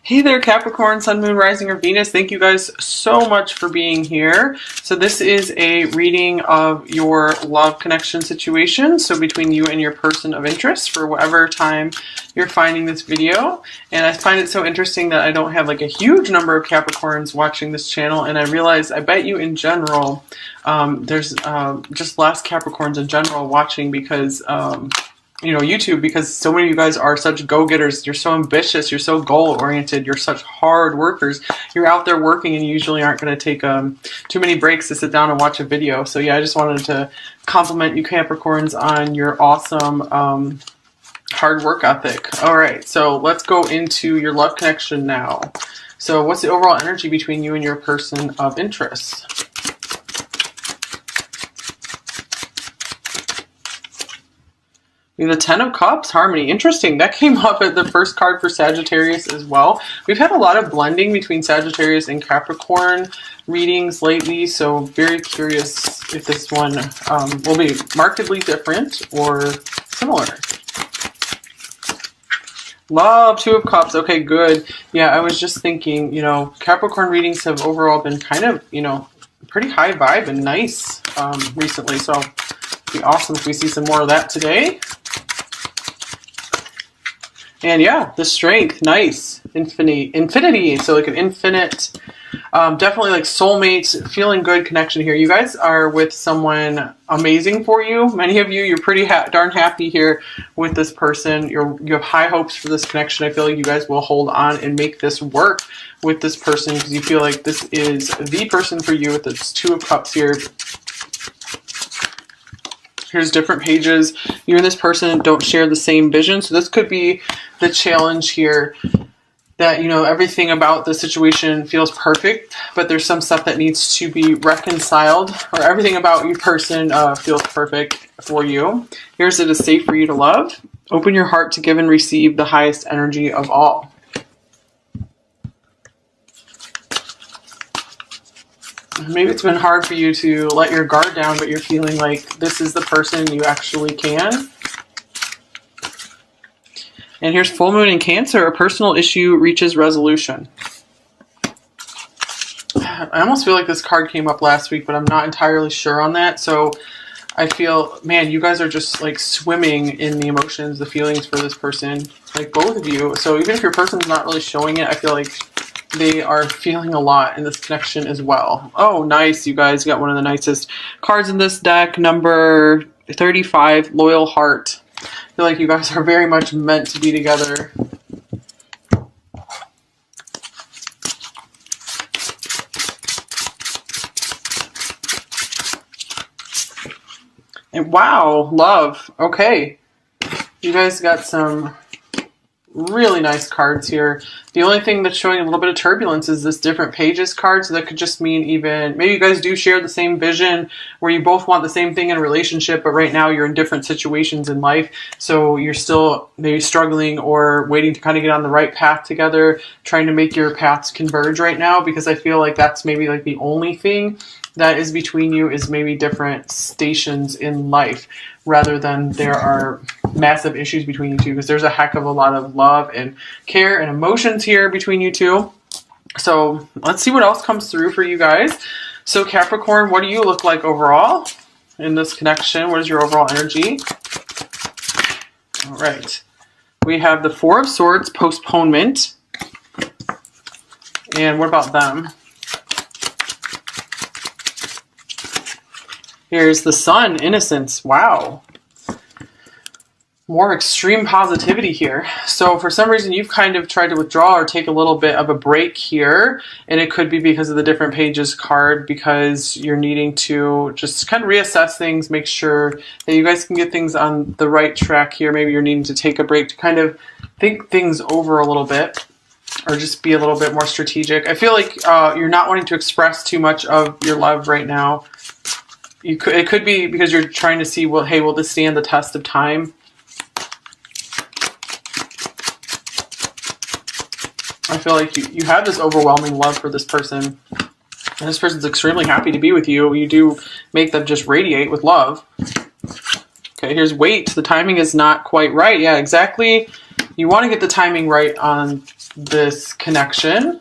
Hey there, Capricorn, Sun, Moon, Rising, or Venus. Thank you guys so much for being here. So this is a reading of your love connection situation. So between you and your person of interest for whatever time you're finding this video. And I find it so interesting that I don't have like a huge number of Capricorns watching this channel. And I realize, I bet you in general, there's just less Capricorns in general watching because you know, YouTube, because so many of you guys are such go-getters. You're so ambitious. You're so goal-oriented. You're such hard workers. You're out there working and you usually aren't going to take too many breaks to sit down and watch a video. So yeah, I just wanted to compliment you Capricorns on your awesome hard work ethic. All right, so let's go into your love connection now. So what's the overall energy between you and your person of interest? The Ten of Cups, Harmony. Interesting. That came up at the first card for Sagittarius as well. We've had a lot of blending between Sagittarius and Capricorn readings lately, so very curious if this one will be markedly different or similar. Love, Two of Cups. Okay, good. Yeah, I was just thinking, you know, Capricorn readings have overall been kind of, you know, pretty high vibe and nice recently, so it'd be awesome if we see some more of that today. And yeah, the Strength, nice. Infinity, so like an infinite, definitely like soulmates, feeling good connection here. You guys are with someone amazing for you. Many of you, you're pretty darn happy here with this person. You have high hopes for this connection. I feel like you guys will hold on and make this work with this person because you feel like this is the person for you with this Two of Cups here. Here's different pages. You and this person don't share the same vision. So this could be the challenge here that, you know, everything about the situation feels perfect, but there's some stuff that needs to be reconciled, or everything about your person feels perfect for you. Here's it is safe for you to love. Open your heart to give and receive the highest energy of all. Maybe it's been hard for you to let your guard down, but you're feeling like this is the person you actually can. And here's Full Moon in Cancer. A personal issue reaches resolution. I almost feel like this card came up last week, but I'm not entirely sure on that. So I feel, man, you guys are just like swimming in the emotions, the feelings for this person, like both of you. So even if your person's not really showing it, I feel like they are feeling a lot in this connection as well. Oh, nice. You guys got one of the nicest cards in this deck. Number 35, Loyal Heart. I feel like you guys are very much meant to be together. And wow, Love. Okay. You guys got some really nice cards here. The only thing that's showing a little bit of turbulence is this different pages card. So that could just mean even, maybe you guys do share the same vision where you both want the same thing in a relationship, but right now you're in different situations in life. So you're still maybe struggling or waiting to kind of get on the right path together, trying to make your paths converge right now, because I feel like that's maybe like the only thing that is between you is maybe different stations in life, rather than there are massive issues between you two, because there's a heck of a lot of love and care and emotions here between you two. So let's see what else comes through for you guys. So Capricorn, what do you look like overall in this connection? What is your overall energy? All right. We have the Four of Swords, postponement. And what about them? Here's the Sun, innocence. Wow. More extreme positivity here. So for some reason you've kind of tried to withdraw or take a little bit of a break here, and it could be because of the different pages card, because you're needing to just kind of reassess things, make sure that you guys can get things on the right track here. Maybe you're needing to take a break to kind of think things over a little bit, or just be a little bit more strategic. I feel like you're not wanting to express too much of your love right now. It could be because you're trying to see, well, hey, will this stand the test of time? I feel like you have this overwhelming love for this person, and this person's extremely happy to be with you. You do make them just radiate with love. Okay, here's Wait. The timing is not quite right. Yeah, exactly. You want to get the timing right on this connection.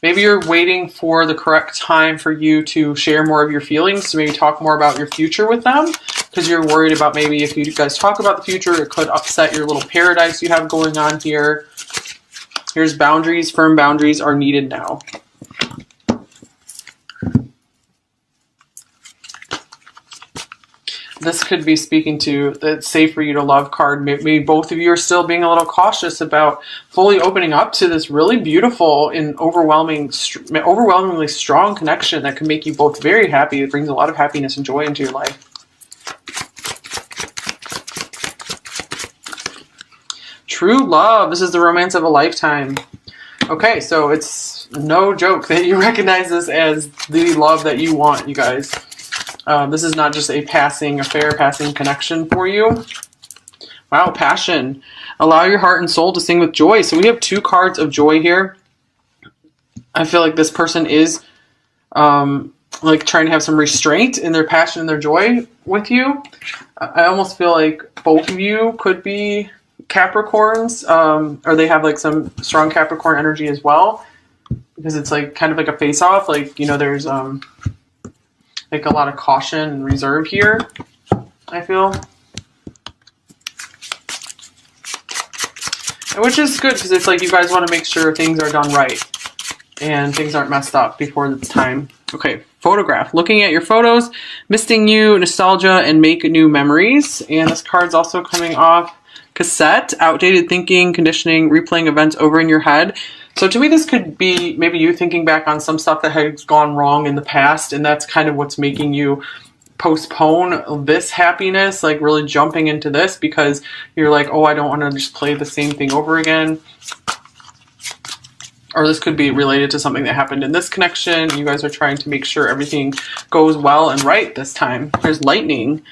Maybe you're waiting for the correct time for you to share more of your feelings, to maybe talk more about your future with them, because you're worried about maybe if you guys talk about the future, it could upset your little paradise you have going on here. Here's boundaries. Firm boundaries are needed now. This could be speaking to the it's safe for you to love card. Maybe both of you are still being a little cautious about fully opening up to this really beautiful and overwhelmingly strong connection that can make you both very happy. It brings a lot of happiness and joy into your life. True love. This is the romance of a lifetime. Okay, so it's no joke that you recognize this as the love that you want, you guys. This is not just a passing affair, passing connection for you. Wow, passion. Allow your heart and soul to sing with joy. So we have 2 cards of joy here. I feel like this person is like trying to have some restraint in their passion and their joy with you. I almost feel like both of you could be Capricorns, or they have like some strong Capricorn energy as well, because it's like kind of like a face-off. Like, you know, there's like a lot of caution and reserve here, I feel. Which is good, because it's like you guys want to make sure things are done right and things aren't messed up before it's time. Okay, photograph. Looking at your photos, misting you, nostalgia, and make new memories. And this card's also coming off cassette, outdated thinking, conditioning, replaying events over in your head. So to me, this could be maybe you thinking back on some stuff that has gone wrong in the past, and that's kind of what's making you postpone this happiness, like really jumping into this, because you're like, oh, I don't want to just play the same thing over again. Or this could be related to something that happened in this connection. You guys are trying to make sure everything goes well and right this time. There's lightning.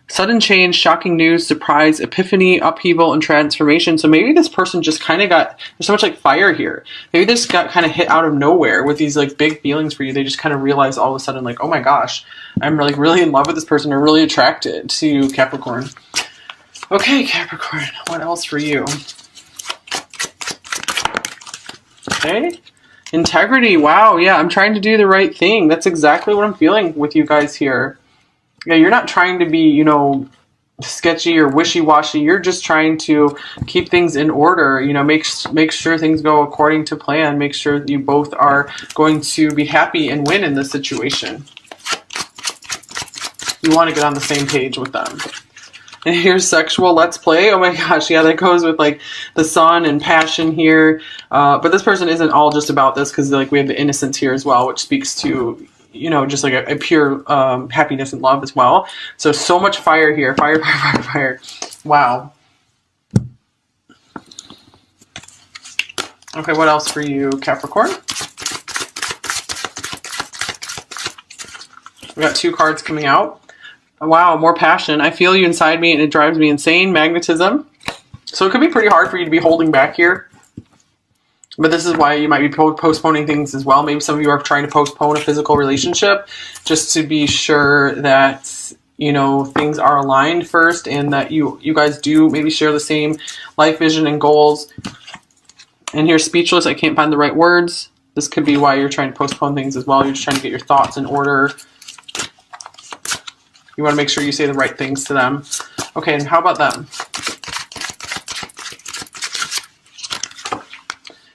Sudden change, shocking news, surprise, epiphany, upheaval, and transformation. So maybe this person just kind of got, there's so much like fire here. Maybe this got kind of hit out of nowhere with these like big feelings for you. They just kind of realized all of a sudden like, oh my gosh, I'm like really in love with this person, or really attracted to Capricorn. Okay, Capricorn, what else for you? Okay. Integrity. Wow. Yeah, I'm trying to do the right thing. That's exactly what I'm feeling with you guys here. Yeah, you're not trying to be, you know, sketchy or wishy-washy. You're just trying to keep things in order, you know, make sure things go according to plan, make sure that you both are going to be happy and win in this situation. You want to get on the same page with them. And here's sexual let's play. Oh my gosh, yeah, that goes with like the sun and passion here. But this person isn't all just about this, because like we have the innocence here as well, which speaks to, you know, just like a pure happiness and love as well. So much fire here. Fire, fire, fire, fire. Wow. Okay, what else for you, Capricorn? We got 2 cards coming out. Wow, more passion. I feel you inside me and it drives me insane. Magnetism. So it could be pretty hard for you to be holding back here. But this is why you might be postponing things as well. Maybe some of you are trying to postpone a physical relationship just to be sure that, you know, things are aligned first, and that you guys do maybe share the same life vision and goals. And here, speechless, I can't find the right words. This could be why you're trying to postpone things as well. You're just trying to get your thoughts in order. You want to make sure you say the right things to them. Okay, and how about them?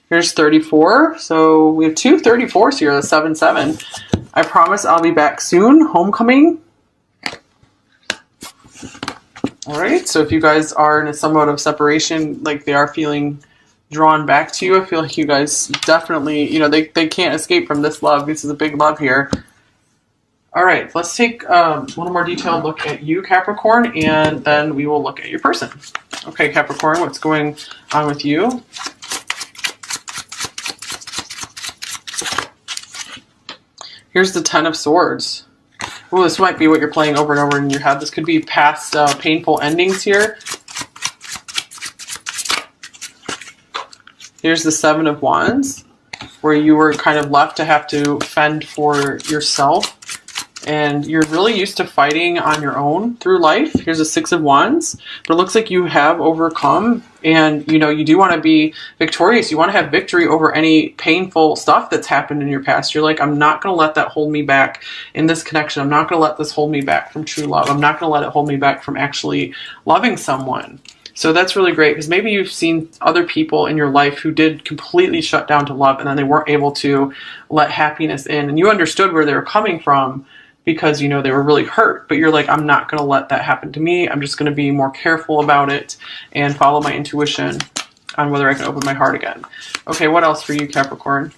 Here's 34. So we have 2 34s here, the 7-7. I promise I'll be back soon. Homecoming. All right, so if you guys are in a somewhat of separation, like they are feeling drawn back to you, I feel like you guys definitely, you know, they can't escape from this love. This is a big love here. All right, let's take one more detailed look at you, Capricorn, and then we will look at your person. Okay, Capricorn, what's going on with you? Here's the 10 of Swords. Oh, this might be what you're playing over and over in your head. This could be past painful endings here. Here's the 7 of Wands, where you were kind of left to have to fend for yourself. and you're really used to fighting on your own through life. Here's a Six of Wands, but it looks like you have overcome, and you know, you do want to be victorious. You want to have victory over any painful stuff that's happened in your past. You're like, I'm not going to let that hold me back in this connection. I'm not going to let this hold me back from true love. I'm not going to let it hold me back from actually loving someone. So that's really great, because maybe you've seen other people in your life who did completely shut down to love, and then they weren't able to let happiness in, and you understood where they were coming from, because, you know, they were really hurt, but you're like, I'm not going to let that happen to me. I'm just going to be more careful about it and follow my intuition on whether I can open my heart again. Okay, what else for you, Capricorn?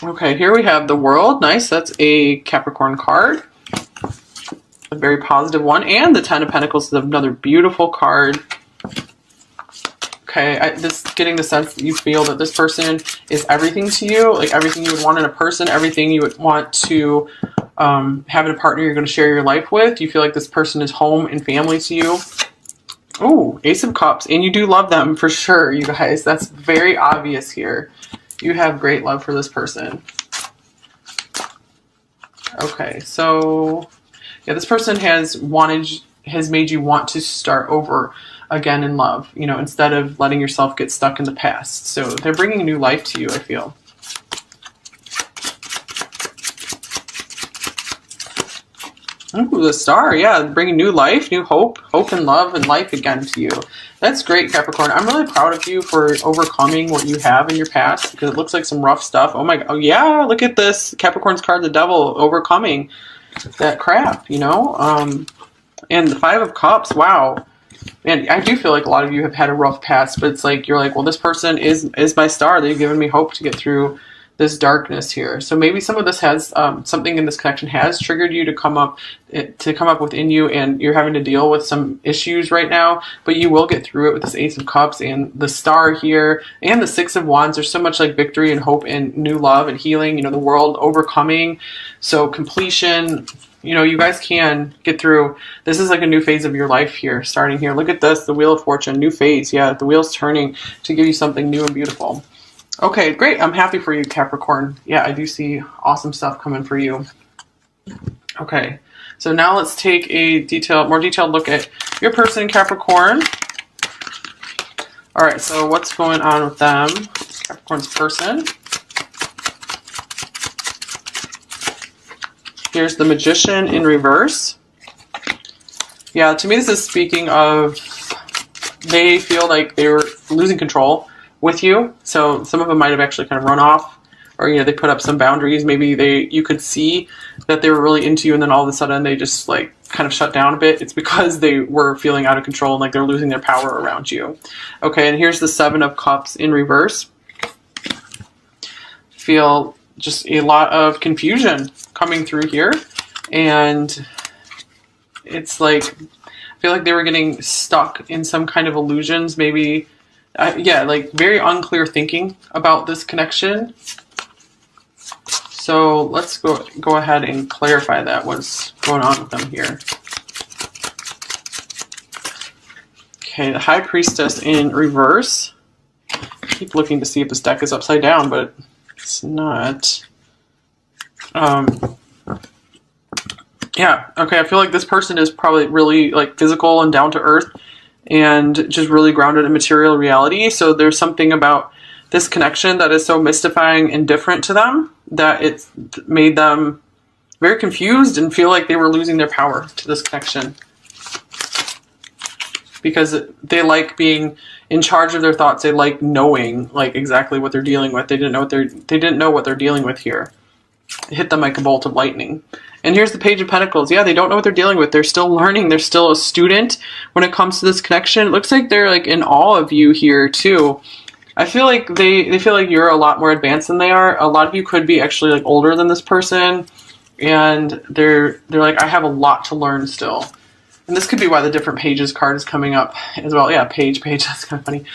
Okay, here we have the World. Nice, that's a Capricorn card. A very positive one. And the Ten of Pentacles is another beautiful card. Okay, just getting the sense that you feel that this person is everything to you, like everything you would want in a person, everything you would want to have in a partner you're going to share your life with. You feel like this person is home and family to you. Oh, Ace of Cups, and you do love them for sure, you guys. That's very obvious here. You have great love for this person. Okay, so yeah, this person has made you want to start over again in love, you know, instead of letting yourself get stuck in the past. So they're bringing new life to you, I feel. Ooh, the Star, yeah, bringing new life, new hope and love and life again to you. That's great, Capricorn. I'm really proud of you for overcoming what you have in your past, because it looks like some rough stuff. Oh my God, oh yeah, look at this. Capricorn's card, the Devil, overcoming that crap, you know? And the Five of Cups, wow. Man, I do feel like a lot of you have had a rough past, but it's like, you're like, well, this person is my star. They've given me hope to get through this darkness here. So maybe some of this has, something in this connection has triggered you to come up within you, and you're having to deal with some issues right now, but you will get through it with this Ace of Cups and the Star here and the Six of Wands. There's so much like victory and hope and new love and healing, you know, the World overcoming. So completion. You know, you guys can get through. This is like a new phase of your life here, starting here. Look at this, the Wheel of Fortune, new phase. Yeah, the wheel's turning to give you something new and beautiful. Okay, great. I'm happy for you, Capricorn. Yeah, I do see awesome stuff coming for you. Okay, so now let's take a more detailed look at your person, Capricorn. All right, so what's going on with them? Capricorn's person. Here's the Magician in reverse. Yeah, to me this is speaking of they feel like they were losing control with you. So some of them might have actually kind of run off, or, you know, they put up some boundaries. Maybe you could see that they were really into you, and then all of a sudden they just like kind of shut down a bit. It's because they were feeling out of control and like they're losing their power around you. Okay, and here's the Seven of Cups in reverse. Feel just a lot of confusion coming through here, and it's like I feel like they were getting stuck in some kind of illusions, maybe yeah, like very unclear thinking about this connection. So let's go ahead and clarify that, what's going on with them here. Okay, the High Priestess in reverse. I keep looking to see if this deck is upside down, but it's not. Yeah, okay, I feel like this person is probably really like physical and down to earth and just really grounded in material reality. So there's something about this connection that is so mystifying and different to them that it's made them very confused and feel like they were losing their power to this connection, because they like being in charge of their thoughts. They like knowing like exactly what they're dealing with. They didn't know what they're dealing with here. It hit them like a bolt of lightning. And here's the Page of Pentacles. Yeah, they don't know what they're dealing with. They're still learning. They're still a student when it comes to this connection. It looks like they're like in awe of you here too. I feel like they feel like you're a lot more advanced than they are. A lot of you could be actually like older than this person, and they're like, I have a lot to learn still. And this could be why the different pages card is coming up as well. Yeah, page, that's kind of funny.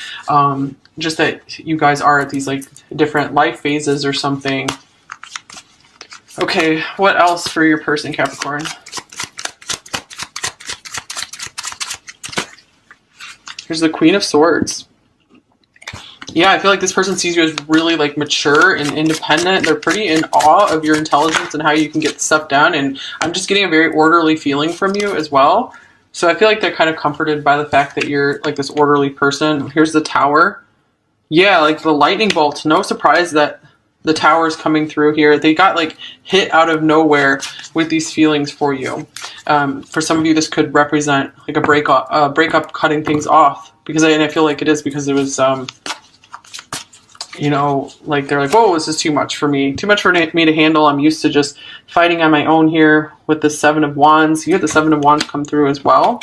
Just that you guys are at these like different life phases or something. Okay, what else for your person, Capricorn? Here's the Queen of Swords. Yeah, I feel like this person sees you as really like mature and independent. They're pretty in awe of your intelligence and how you can get stuff done. And I'm just getting a very orderly feeling from you as well. So I feel like they're kind of comforted by the fact that you're like this orderly person. Here's the tower. Yeah, like the lightning bolt. No surprise that the tower is coming through here. They got like hit out of nowhere with these feelings for you. For some of you, this could represent like a breakup, cutting things off. And I feel like it is because it was, you know, like they're like, whoa, this is too much for me. Too much for me to handle. I'm used to just fighting on my own here with the Seven of Wands. You had the Seven of Wands come through as well.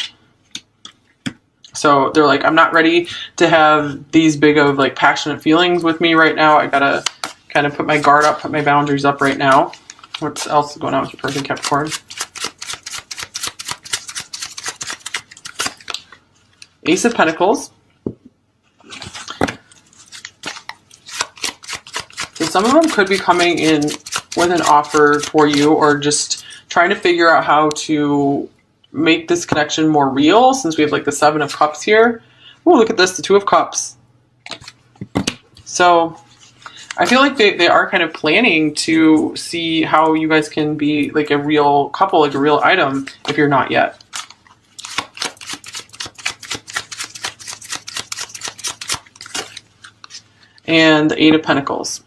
So they're like, I'm not ready to have these big of like passionate feelings with me right now. I gotta kind of put my guard up, put my boundaries up right now. What else is going on with your person, Capricorn? Ace of Pentacles. So some of them could be coming in with an offer for you, or just trying to figure out how to make this connection more real, since we have like the Seven of Cups here. Oh, look at this, the Two of Cups. So I feel like they are kind of planning to see how you guys can be like a real couple, like a real item, if you're not yet. And the Eight of Pentacles.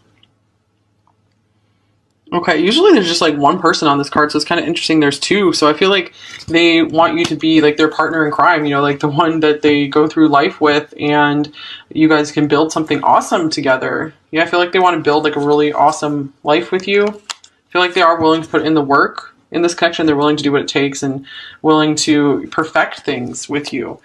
Okay, usually there's just like one person on this card, so it's kind of interesting there's two. So I feel like they want you to be like their partner in crime, you know, like the one that they go through life with, and you guys can build something awesome together. Yeah, I feel like they want to build like a really awesome life with you. I feel like they are willing to put in the work in this connection. They're willing to do what it takes and willing to perfect things with you.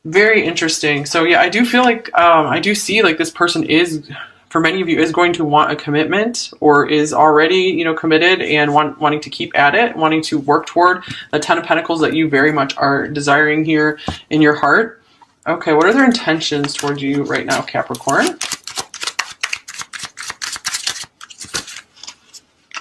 Very interesting. So yeah, I do feel like, I do see like this person is, for many of you, is going to want a commitment, or is already, you know, committed and wanting to keep at it, wanting to work toward the Ten of Pentacles that you very much are desiring here in your heart. Okay, what are their intentions towards you right now, Capricorn?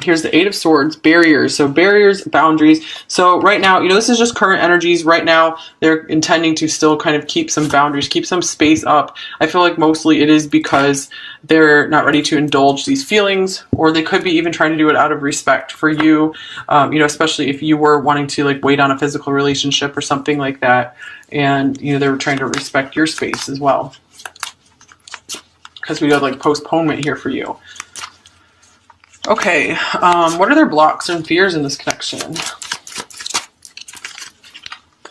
Here's the Eight of Swords, barriers. So barriers, boundaries. So right now, you know, this is just current energies. Right now, they're intending to still kind of keep some boundaries, keep some space up. I feel like mostly it is because they're not ready to indulge these feelings, or they could be even trying to do it out of respect for you. You know, especially if you were wanting to like wait on a physical relationship or something like that. And, you know, they were trying to respect your space as well. Because we got like postponement here for you. Okay, what are their blocks and fears in this connection?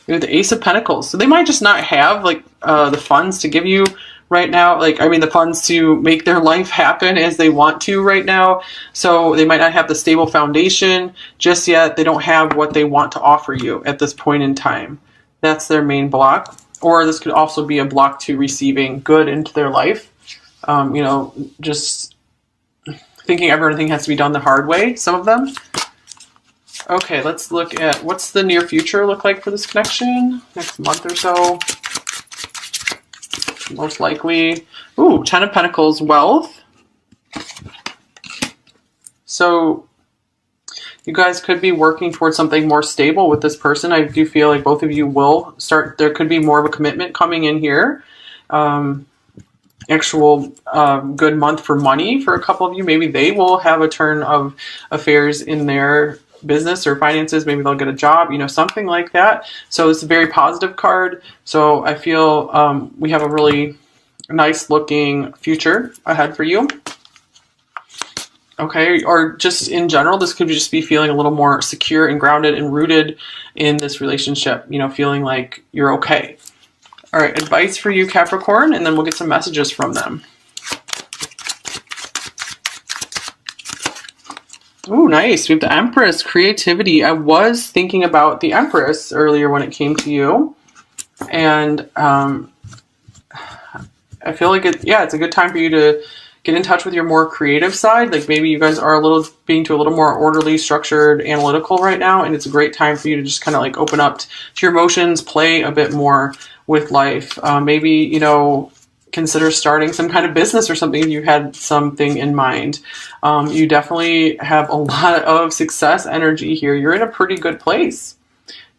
We have the Ace of Pentacles. So they might just not have like the funds to give you right now. Like, I mean, the funds to make their life happen as they want to right now. So they might not have the stable foundation just yet. They don't have what they want to offer you at this point in time. That's their main block. Or this could also be a block to receiving good into their life. You know, just thinking everything has to be done the hard way, some of them. Okay, let's look at what's the near future look like for this connection. Next month or so. Most likely. Ooh, Ten of Pentacles, wealth. So you guys could be working towards something more stable with this person. I do feel like both of you will start, there could be more of a commitment coming in here. Actual good month for money for a couple of you. Maybe they will have a turn of affairs in their business or finances. Maybe they'll get a job, you know, something like that. So it's a very positive card. So I feel we have a really nice looking future ahead for you. Okay, or just in general, this could just be feeling a little more secure and grounded and rooted in this relationship, you know, feeling like you're okay. All right, advice for you, Capricorn, and then we'll get some messages from them. Ooh, nice. We have the Empress, creativity. I was thinking about the Empress earlier when it came to you. And I feel like it's a good time for you to get in touch with your more creative side. Like maybe you guys are being a little more orderly, structured, analytical right now. And it's a great time for you to just kind of like open up to your emotions, play a bit more with life. Maybe, you know, consider starting some kind of business or something if you had something in mind. You definitely have a lot of success energy here. You're in a pretty good place.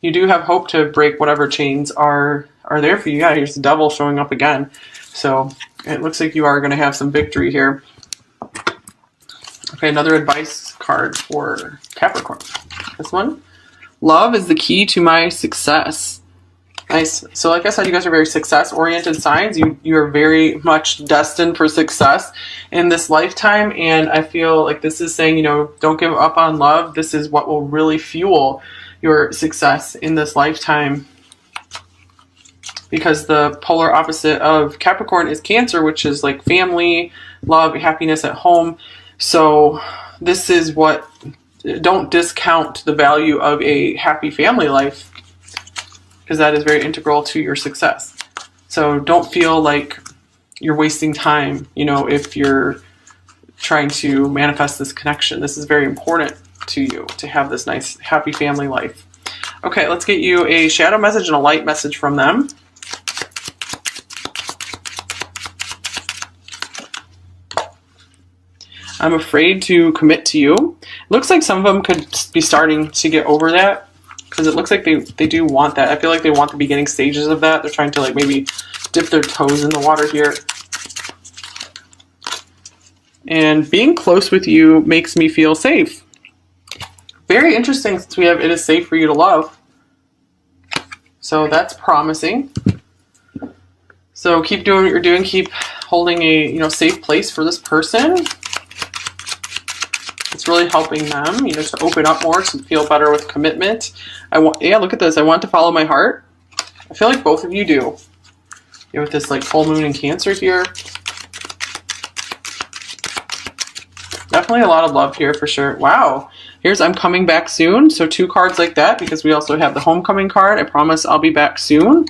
you do have hope to break whatever chains are there for you. Yeah, here's the devil showing up again. So it looks like you are going to have some victory here. Okay, another advice card for Capricorn. This one. Love is the key to my success. Nice. So like I said, you guys are very success-oriented signs. You are very much destined for success in this lifetime. And I feel like this is saying, you know, don't give up on love. This is what will really fuel your success in this lifetime. Because the polar opposite of Capricorn is Cancer, which is like family, love, happiness at home. So this is what, don't discount the value of a happy family life, because that is very integral to your success. So don't feel like you're wasting time, you know, if you're trying to manifest this connection. This is very important to you to have this nice, happy family life. Okay, let's get you a shadow message and a light message from them. I'm afraid to commit to you. It looks like some of them could be starting to get over that, because it looks like they do want that. I feel like they want the beginning stages of that. They're trying to like maybe dip their toes in the water here. And being close with you makes me feel safe. Very interesting, since we have it is safe for you to love. So that's promising. So keep doing what you're doing. Keep holding a, you know, safe place for this person. It's really helping them, you know, to open up more, to feel better with commitment. Yeah, look at this. I want to follow my heart. I feel like both of you do. You know, with this like full moon in Cancer here. Definitely a lot of love here for sure. Wow. Here's I'm coming back soon. So 2 cards like that, because we also have the homecoming card. I promise I'll be back soon.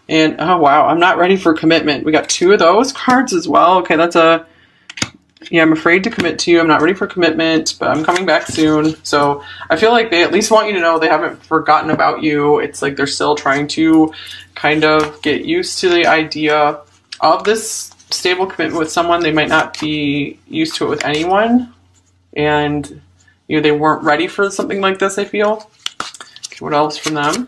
And, oh wow, I'm not ready for commitment. We got 2 of those cards as well. Okay, that's a, yeah, I'm afraid to commit to you. I'm not ready for commitment, but I'm coming back soon. So I feel like they at least want you to know they haven't forgotten about you. It's like they're still trying to kind of get used to the idea of this stable commitment with someone. They might not be used to it with anyone. And, you know, they weren't ready for something like this, I feel. Okay, what else from them?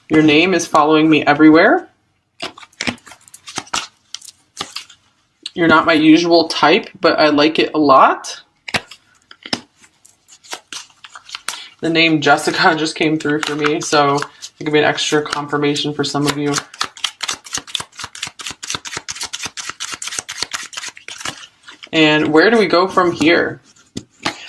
Your name is following me everywhere. You're not my usual type, but I like it a lot. The name Jessica just came through for me, so it could be an extra confirmation for some of you. And where do we go from here?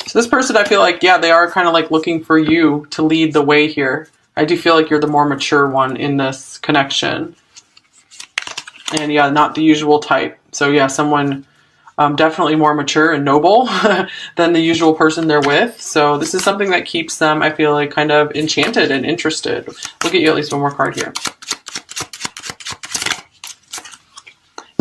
So this person, I feel like, yeah, they are kind of like looking for you to lead the way here. I do feel like you're the more mature one in this connection. And yeah, not the usual type. So yeah, someone definitely more mature and noble than the usual person they're with. So this is something that keeps them, I feel like, kind of enchanted and interested. We'll get you at least one more card here.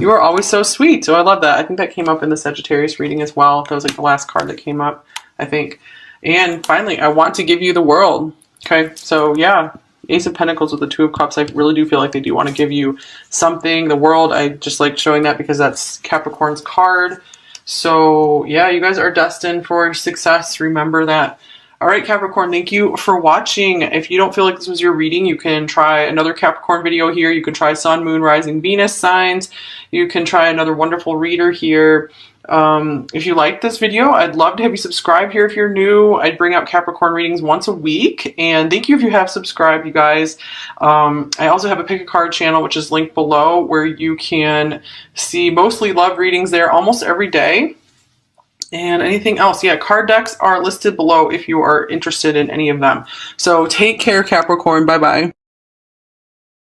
You are always so sweet. So I love that. I think that came up in the Sagittarius reading as well. That was like the last card that came up, I think. And finally, I want to give you the world. Okay, so yeah, Ace of Pentacles with the 2 of Cups. I really do feel like they do want to give you something. The world, I just like showing that because that's Capricorn's card. So yeah, you guys are destined for success. Remember that. All right, Capricorn, thank you for watching. If you don't feel like this was your reading, you can try another Capricorn video here. You can try Sun, Moon, Rising, Venus signs. You can try another wonderful reader here. If you like this video, I'd love to have you subscribe here if you're new. I'd bring out Capricorn readings once a week. And thank you if you have subscribed, you guys. I also have a Pick a Card channel, which is linked below, where you can see mostly love readings there almost every day. And anything else, yeah, card decks are listed below if you are interested in any of them. So take care, Capricorn. Bye-bye.